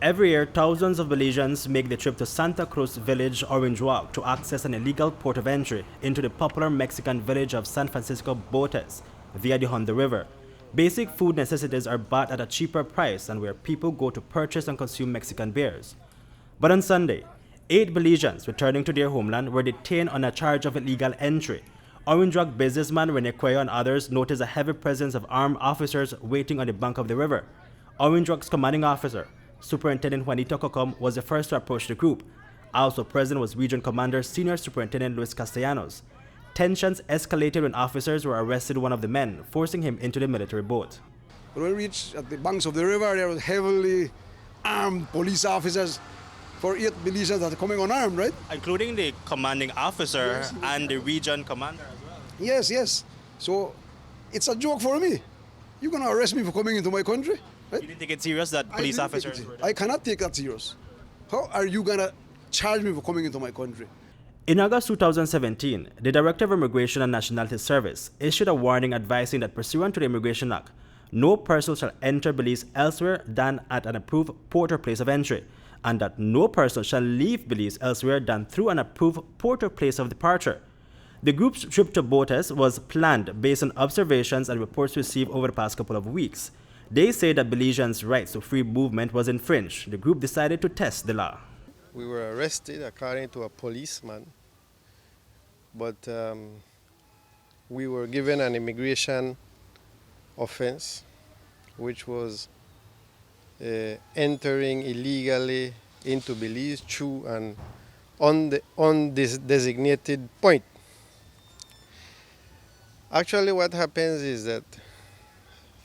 Every year, thousands of Belizeans make the trip to Santa Cruz Village, Orange Walk, to access an illegal port of entry into the popular Mexican village of San Francisco Botes via the Hondo River. Basic food necessities are bought at a cheaper price and where people go to purchase and consume Mexican beers. But on Sunday, 8 Belizeans returning to their homeland were detained on a charge of illegal entry. Orange Walk businessman Rene Cuello and others noticed a heavy presence of armed officers waiting on the bank of the river. Orange Walk's commanding officer, Superintendent Juanito Cocom, was the first to approach the group. Also present was Region Commander Senior Superintendent Luis Castellanos. Tensions escalated when officers were arrested one of the men, forcing him into the military boat. When we reached at the banks of the river, there were heavily armed police officers for 8 Belizeans that are coming unarmed, right? Including the commanding officer and the region commander as well. Yes, yes. So it's a joke for me. You're going to arrest me for coming into my country? Right? You didn't take it serious that police officers were there? I cannot take that serious. How are you going to charge me for coming into my country? In August 2017, the Director of Immigration and Nationality Service issued a warning advising that pursuant to the Immigration Act, no person shall enter Belize elsewhere than at an approved port or place of entry, and that no person shall leave Belize elsewhere than through an approved port or place of departure. The group's trip to Botes was planned based on observations and reports received over the past couple of weeks. They say that Belizeans' rights to free movement was infringed. The group decided to test the law. We were arrested according to a policeman, but we were given an immigration offense, which was entering illegally into Belize through an undesignated point. Actually, what happens is that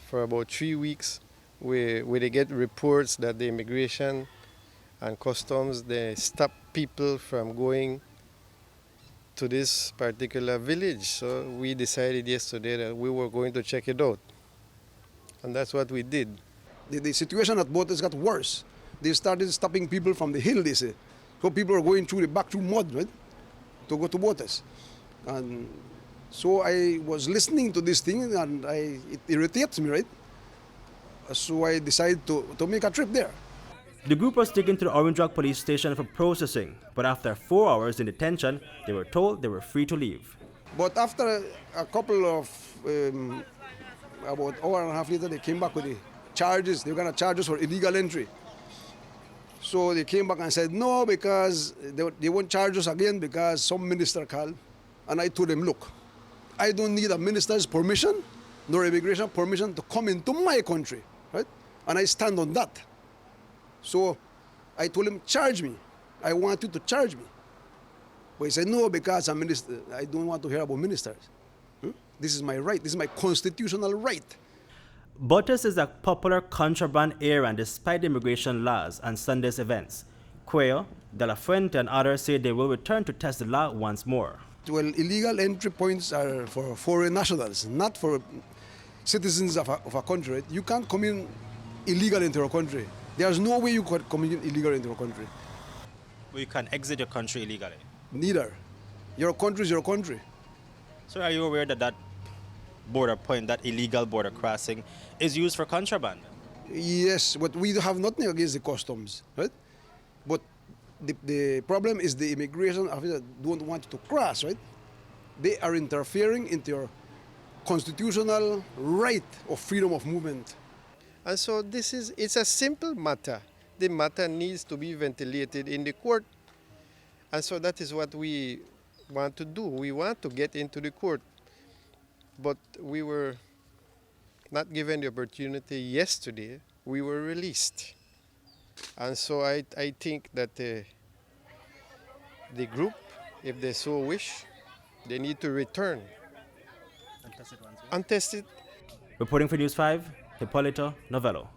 for about 3 weeks, we get reports that the immigration and customs, they stop people from going to this particular village. So we decided yesterday that we were going to check it out. And that's what we did. The situation at Botes got worse. They started stopping people from the hill, they say. So people are going back through mud, right, to go to Botes. And so I was listening to this thing and it irritates me, right? So I decided to make a trip there. The group was taken to the Orange Walk police station for processing, but after 4 hours in detention, they were told they were free to leave. But after a couple of, about an hour and a half later, they came back with the charges. They were going to charge us for illegal entry. So they came back and said, no, because they won't charge us again because some minister called. And I told them, look, I don't need a minister's permission, nor immigration permission to come into my country, right? And I stand on that. So I told him, charge me. I want you to charge me. But he said, no, because I'm minister. I don't want to hear about ministers. This is my right. This is my constitutional right. Botes is a popular contraband area despite the immigration laws and Sunday's events. Cuello, De La Fuente, and others say they will return to test the law once more. Well, illegal entry points are for foreign nationals, not for citizens of a country. Right? You can't come in illegal into a country. There's no way you could come in illegal into a country. Well, you can exit your country illegally. Neither. Your country is your country. So are you aware that that border point, that illegal border crossing, is used for contraband? Yes, but we have nothing against the customs, right? But the problem is the immigration officers don't want you to cross, right? They are interfering into your constitutional right of freedom of movement. And so it's a simple matter. The matter needs to be ventilated in the court. And so that is what we want to do. We want to get into the court. But we were not given the opportunity yesterday. We were released. And so I think that the group, if they so wish, they need to return and test it. Reporting for News 5, Hipolito, Novelo.